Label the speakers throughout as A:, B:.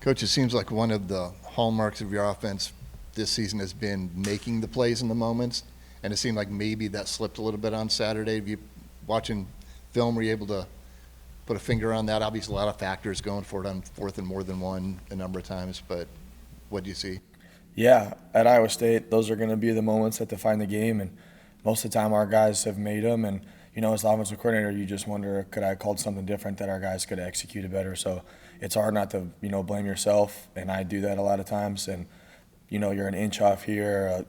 A: Coach, it seems like one of the hallmarks of your offense this season has been making the plays in the moments, and it seemed like maybe that slipped a little bit on Saturday. Have you watching film, were you able to put a finger on that? Obviously, a lot of factors going for it on fourth and more than one a number of times, but what do you see?
B: Yeah, at Iowa State, those are going to be the moments that define the game, and most of the time our guys have made them. And as the offensive coordinator, you just wonder, could I have called something different that our guys could have executed better? So it's hard not to blame yourself, and I do that a lot of times. And you're an inch off here,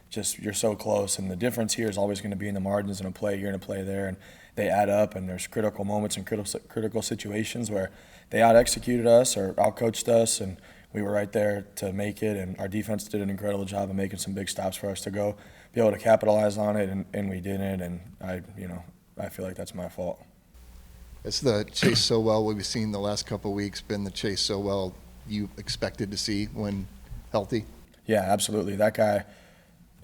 B: just you're so close, and the difference here is always going to be in the margins in a play here and a play there, and they add up. And there's critical moments and critical situations where they out executed us or out coached us, and we were right there to make it, and our defense did an incredible job of making some big stops for us to go be able to capitalize on it, and we didn't. And I feel like that's my fault.
A: It's the Chase Sowell we've seen the last couple of weeks been the Chase Sowell you expected to see when healthy?
B: Yeah, absolutely. That guy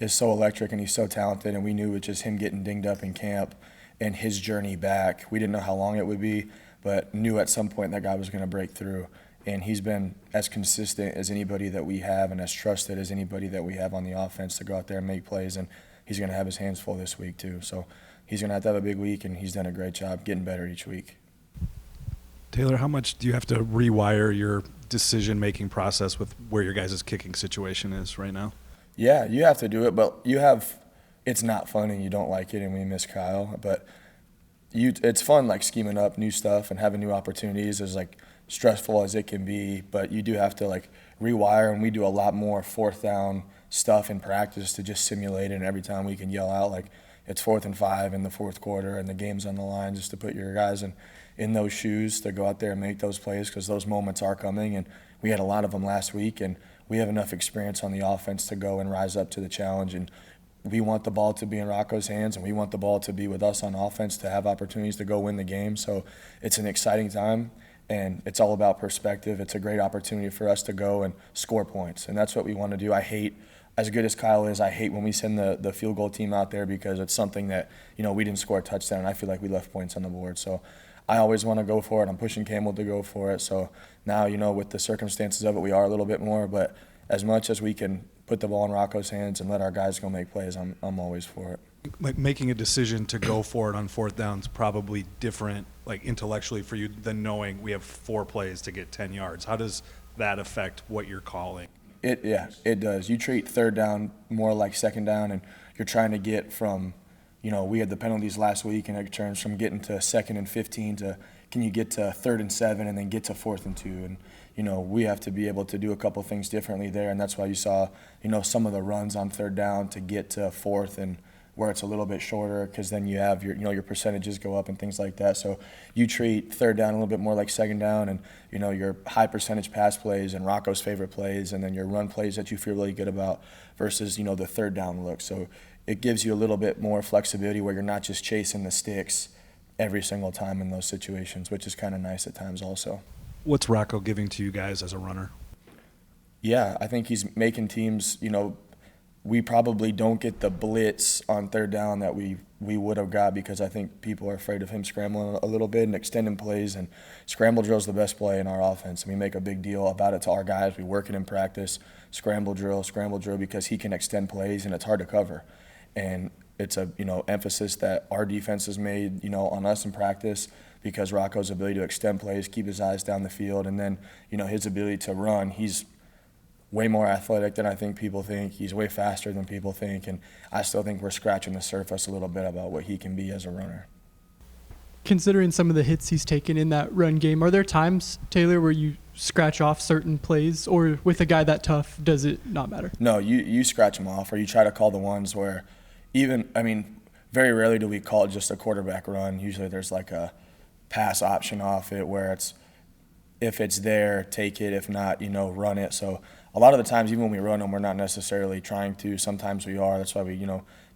B: is so electric and he's so talented, and we knew with just him getting dinged up in camp and his journey back, we didn't know how long it would be, but knew at some point that guy was going to break through. And he's been as consistent as anybody that we have and as trusted as anybody that we have on the offense to go out there and make plays. And he's going to have his hands full this week too. So he's going to have a big week, and he's done a great job getting better each week.
C: Taylor, how much do you have to rewire your decision-making process with where your guys' kicking situation is right now?
B: Yeah, you have to do it, but it's not fun and you don't like it, and we miss Kyle. But it's fun, like scheming up new stuff and having new opportunities is like stressful as it can be, but you do have to like rewire, and we do a lot more fourth down stuff in practice to just simulate it, and every time we can yell out like it's 4th and 5 in the fourth quarter and the game's on the line, just to put your guys in those shoes to go out there and make those plays, because those moments are coming, and we had a lot of them last week, and we have enough experience on the offense to go and rise up to the challenge. And we want the ball to be in Rocco's hands, and we want the ball to be with us on offense to have opportunities to go win the game. So it's an exciting time, and it's all about perspective. It's a great opportunity for us to go and score points, and that's what we want to do. I hate, as good as Kyle is, I hate when we send the field goal team out there, because it's something that, we didn't score a touchdown. I feel like we left points on the board. So I always want to go for it. I'm pushing Campbell to go for it. So now, with the circumstances of it, we are a little bit more, but as much as we can put the ball in Rocco's hands and let our guys go make plays, I'm always for it.
C: Like making a decision to go for it on fourth down is probably different, like intellectually for you, than knowing we have 4 plays to get 10 yards. How does that affect what you're calling?
B: It does. You treat third down more like second down, and you're trying to get from, we had the penalties last week, and it turns from getting to 2nd and 15 to can you get to 3rd and 7 and then get to 4th and 2. And, we have to be able to do a couple things differently there, and that's why you saw, some of the runs on third down to get to 4th and where it's a little bit shorter, because then you have your percentages go up and things like that. So you treat third down a little bit more like second down, and your high percentage pass plays and Rocco's favorite plays, and then your run plays that you feel really good about versus the third down look. So it gives you a little bit more flexibility where you're not just chasing the sticks every single time in those situations, which is kind of nice at times also.
C: What's Rocco giving to you guys as a runner?
B: Yeah, I think he's making teams, we probably don't get the blitz on third down that we would have got, because I think people are afraid of him scrambling a little bit and extending plays. And scramble drill is the best play in our offense, and we make a big deal about it to our guys. We work it in practice, scramble drill, because he can extend plays and it's hard to cover. And it's a emphasis that our defense has made on us in practice, because Rocco's ability to extend plays, keep his eyes down the field, and then his ability to run. He's way more athletic than I think people think. He's way faster than people think, and I still think we're scratching the surface a little bit about what he can be as a runner.
D: Considering some of the hits he's taken in that run game, are there times, Taylor, where you scratch off certain plays, or with a guy that tough, does it not matter?
B: No, you scratch them off, or you try to call the ones where very rarely do we call it just a quarterback run. Usually there's like a pass option off it where it's, if it's there, take it. If not, run it. So a lot of the times, even when we run them, we're not necessarily trying to. Sometimes we are. That's why we,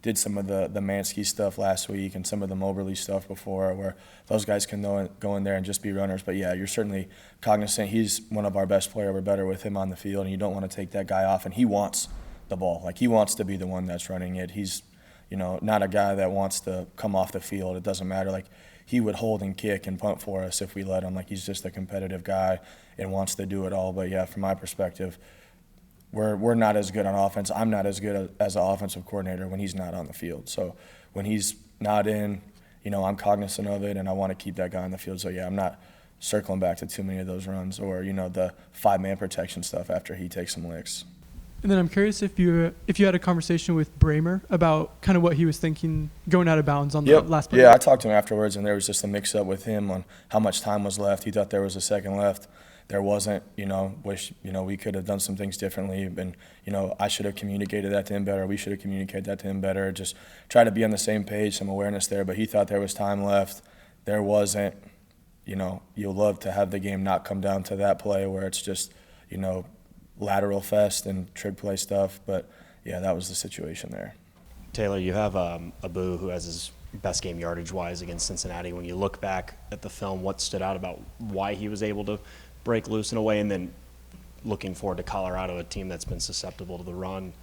B: did some of the Mansky stuff last week and some of the Moberly stuff before, where those guys can go in there and just be runners. But, yeah, you're certainly cognizant. He's one of our best players. We're better with him on the field, and you don't want to take that guy off. And he wants the ball. Like, he wants to be the one that's running it. He's, not a guy that wants to come off the field. It doesn't matter. Like, he would hold and kick and punt for us if we let him. Like, he's just a competitive guy and wants to do it all. But yeah, from my perspective, we're not as good on offense. I'm not as good as an offensive coordinator when he's not on the field. So when he's not in, I'm cognizant of it, and I want to keep that guy on the field. So yeah, I'm not circling back to too many of those runs or, the 5-man protection stuff after he takes some licks.
D: And then I'm curious if you had a conversation with Bramer about kind of what he was thinking going out of bounds on the last play.
B: Yeah, I talked to him afterwards, and there was just a mix-up with him on how much time was left. He thought there was a second left. There wasn't, wish, we could have done some things differently. And, I should have communicated that to him better. We should have communicated that to him better. Just try to be on the same page, some awareness there. But he thought there was time left. There wasn't. You'll love to have the game not come down to that play where it's just, lateral fest and trick play stuff. But, yeah, that was the situation there.
E: Taylor, you have Abu who has his best game yardage-wise against Cincinnati. When you look back at the film, what stood out about why he was able to break loose in a way, and then looking forward to Colorado, a team that's been susceptible to the run,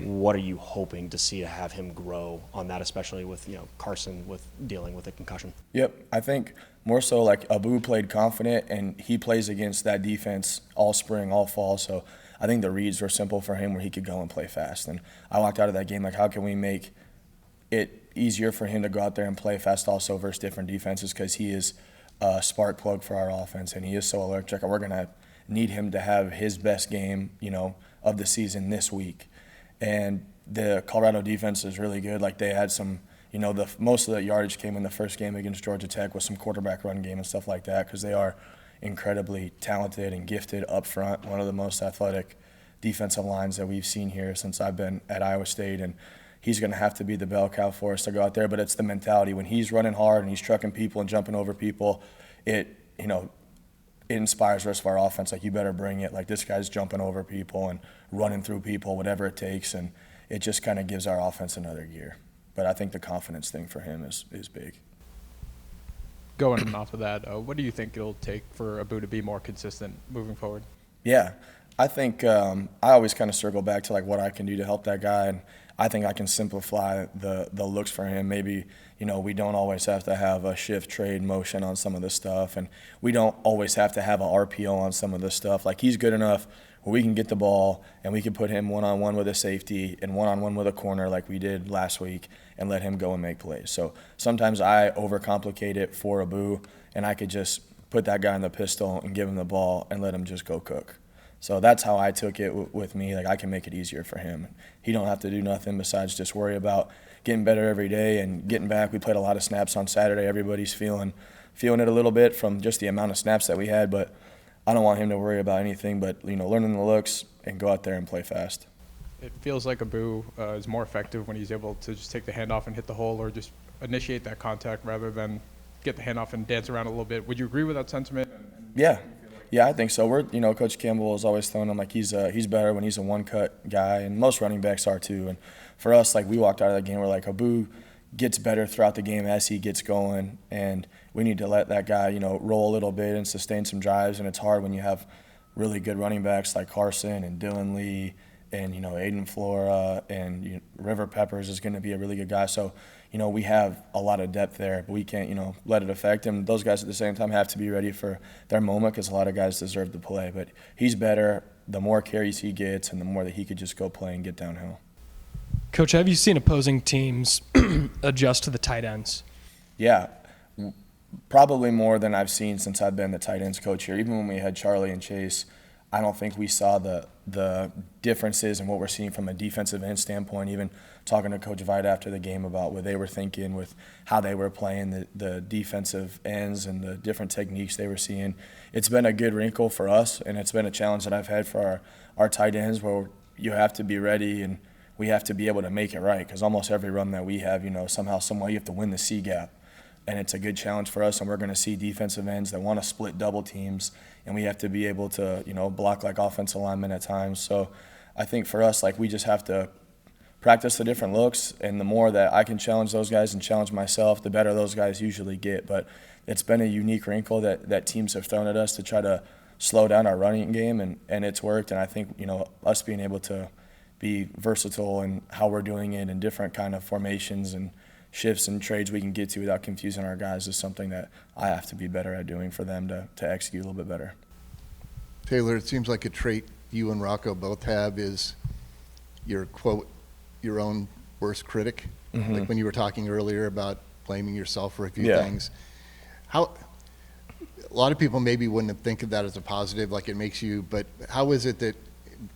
E: what are you hoping to see to have him grow on that, especially with Carson with dealing with a concussion?
B: Yep, I think more so like Abu played confident, and he plays against that defense all spring, all fall, so I think the reads were simple for him where he could go and play fast. And I walked out of that game like, how can we make it easier for him to go out there and play fast also versus different defenses, because he is a spark plug for our offense, and he is so electric, and we're going to need him to have his best game, of the season this week. And the Colorado defense is really good. Like, they had some, most of the yardage came in the first game against Georgia Tech with some quarterback run game and stuff like that, because they are incredibly talented and gifted up front, one of the most athletic defensive lines that we've seen here since I've been at Iowa State. And he's going to have to be the bell cow for us to go out there, but it's the mentality. When he's running hard and he's trucking people and jumping over people, it inspires the rest of our offense. Like, you better bring it. Like, this guy's jumping over people and running through people, whatever it takes, and it just kind of gives our offense another gear. But I think the confidence thing for him is big.
F: Going off of that, what do you think it'll take for Abu to be more consistent moving forward?
B: Yeah, I think I always kind of circle back to like what I can do to help that guy, and I think I can simplify the looks for him. Maybe, we don't always have to have a shift trade motion on some of this stuff, and we don't always have to have an RPO on some of this stuff. Like, he's good enough where we can get the ball and we can put him one-on-one with a safety and one-on-one with a corner like we did last week and let him go and make plays. So sometimes I overcomplicate it for Abu, and I could just put that guy in the pistol and give him the ball and let him just go cook. So that's how I took it with me. Like, I can make it easier for him. He don't have to do nothing besides just worry about getting better every day and getting back. We played a lot of snaps on Saturday. Everybody's feeling it a little bit from just the amount of snaps that we had, but I don't want him to worry about anything but, learning the looks and go out there and play fast.
F: It feels like Abu is more effective when he's able to just take the handoff and hit the hole, or just initiate that contact rather than get the handoff and dance around a little bit. Would you agree with that sentiment?
B: Yeah, I think so. Coach Campbell is always telling him like he's better when he's a one-cut guy, and most running backs are too. And for us, like, we walked out of that game, we're like, Abu gets better throughout the game as he gets going, and we need to let that guy, roll a little bit and sustain some drives. And it's hard when you have really good running backs like Carson and Dylan Lee and, Aiden Flora and River Peppers is going to be a really good guy. So, we have a lot of depth there, but we can't, let it affect him. Those guys at the same time have to be ready for their moment, because a lot of guys deserve to play. But he's better the more carries he gets and the more that he could just go play and get downhill.
G: Coach, have you seen opposing teams adjust to the tight ends?
B: Yeah, probably more than I've seen since I've been the tight ends coach here. Even when we had Charlie and Chase, I don't think we saw the differences in what we're seeing from a defensive end standpoint. Even talking to Coach Vite after the game about what they were thinking with how they were playing the defensive ends and the different techniques they were seeing. It's been a good wrinkle for us, and it's been a challenge that I've had for our tight ends, where you have to be ready and we have to be able to make it right, because almost every run that we have, somehow, someway you have to win the C gap. And it's a good challenge for us, and we're going to see defensive ends that want to split double teams, and we have to be able to, block like offensive linemen at times. So I think for us, like, we just have to practice the different looks, and the more that I can challenge those guys and challenge myself, the better those guys usually get. But it's been a unique wrinkle that teams have thrown at us to try to slow down our running game, and it's worked. And I think, us being able to be versatile in how we're doing it in different kind of formations and shifts and trades we can get to without confusing our guys is something that I have to be better at doing for them to execute a little bit better.
A: Taylor, it seems like a trait you and Rocco both have is your quote, your own worst critic.
B: Mhm.
A: Like when you were talking earlier about blaming yourself for a few
B: Yeah.
A: things. How, a lot of people maybe wouldn't think of that as a positive, like it makes you, but how is it that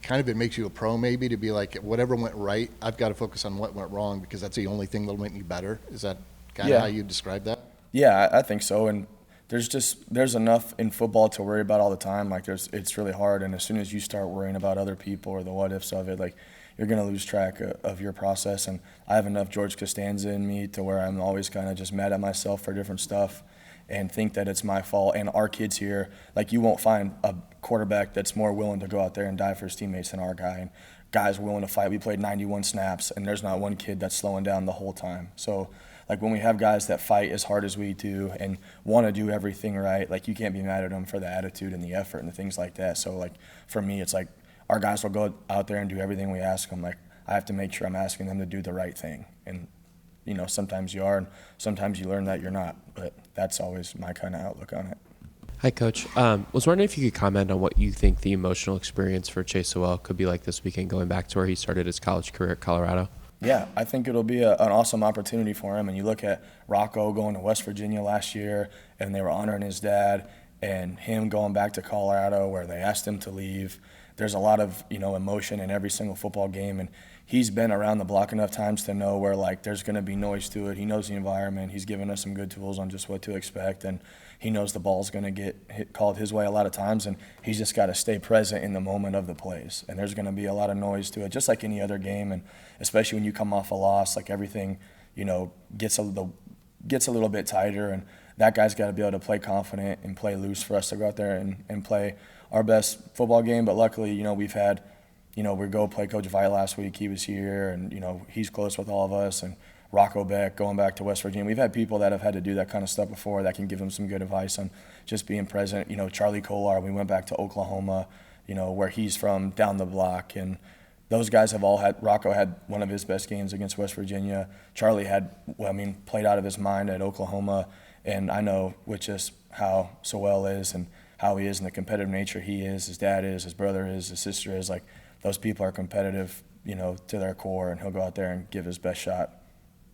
A: kind of it makes you a pro maybe to be like, whatever went right, I've got to focus on what went wrong because that's the only thing that'll make me better? Is that kind of
B: Yeah.
A: how you describe that?
B: Yeah, I think so. And there's enough in football to worry about all the time. Like it's really hard. And as soon as you start worrying about other people or the what ifs of it, like you're going to lose track of your process. And I have enough George Costanza in me to where I'm always kind of just mad at myself for different stuff and think that it's my fault. And our kids here, like you won't find a quarterback that's more willing to go out there and die for his teammates than our guy. And guys willing to fight. We played 91 snaps, and there's not one kid that's slowing down the whole time. So like when we have guys that fight as hard as we do and want to do everything right, like you can't be mad at them for the attitude and the effort and the things like that. So like for me, it's like our guys will go out there and do everything we ask them. Like I have to make sure I'm asking them to do the right thing. And you know, sometimes you are, and sometimes you learn that you're not. But that's always my kind of outlook on it.
H: Hi, Coach. Was wondering if you could comment on what you think the emotional experience for Chase Sowell could be like this weekend, going back to where he started his college career at Colorado.
B: Yeah, I think it'll be an awesome opportunity for him. And you look at Rocco going to West Virginia last year, and they were honoring his dad, and him going back to Colorado where they asked him to leave. There's a lot of, you know, emotion in every single football game, and he's been around the block enough times to know where, like, there's going to be noise to it. He knows the environment. He's given us some good tools on just what to expect, and he knows the ball's going to get called his way a lot of times, and he's just got to stay present in the moment of the plays. And there's going to be a lot of noise to it, just like any other game, and especially when you come off a loss, like everything, you know, gets a little bit tighter, and that guy's got to be able to play confident and play loose for us to go out there and play our best football game. But luckily, you know, we've had, you know, we go play Coach Vite last week. He was here, and, you know, he's close with all of us. And Rocco Beck going back to West Virginia. We've had people that have had to do that kind of stuff before that can give them some good advice on just being present. You know, Charlie Kolar, we went back to Oklahoma, you know, where he's from, down the block. And those guys have all had, Rocco had one of his best games against West Virginia. Charlie had, well, I mean, played out of his mind at Oklahoma. And I know with just how Sowell is and how he is and the competitive nature he is, his dad is, his brother is, his sister is, like, those people are competitive, you know, to their core, and he'll go out there and give his best shot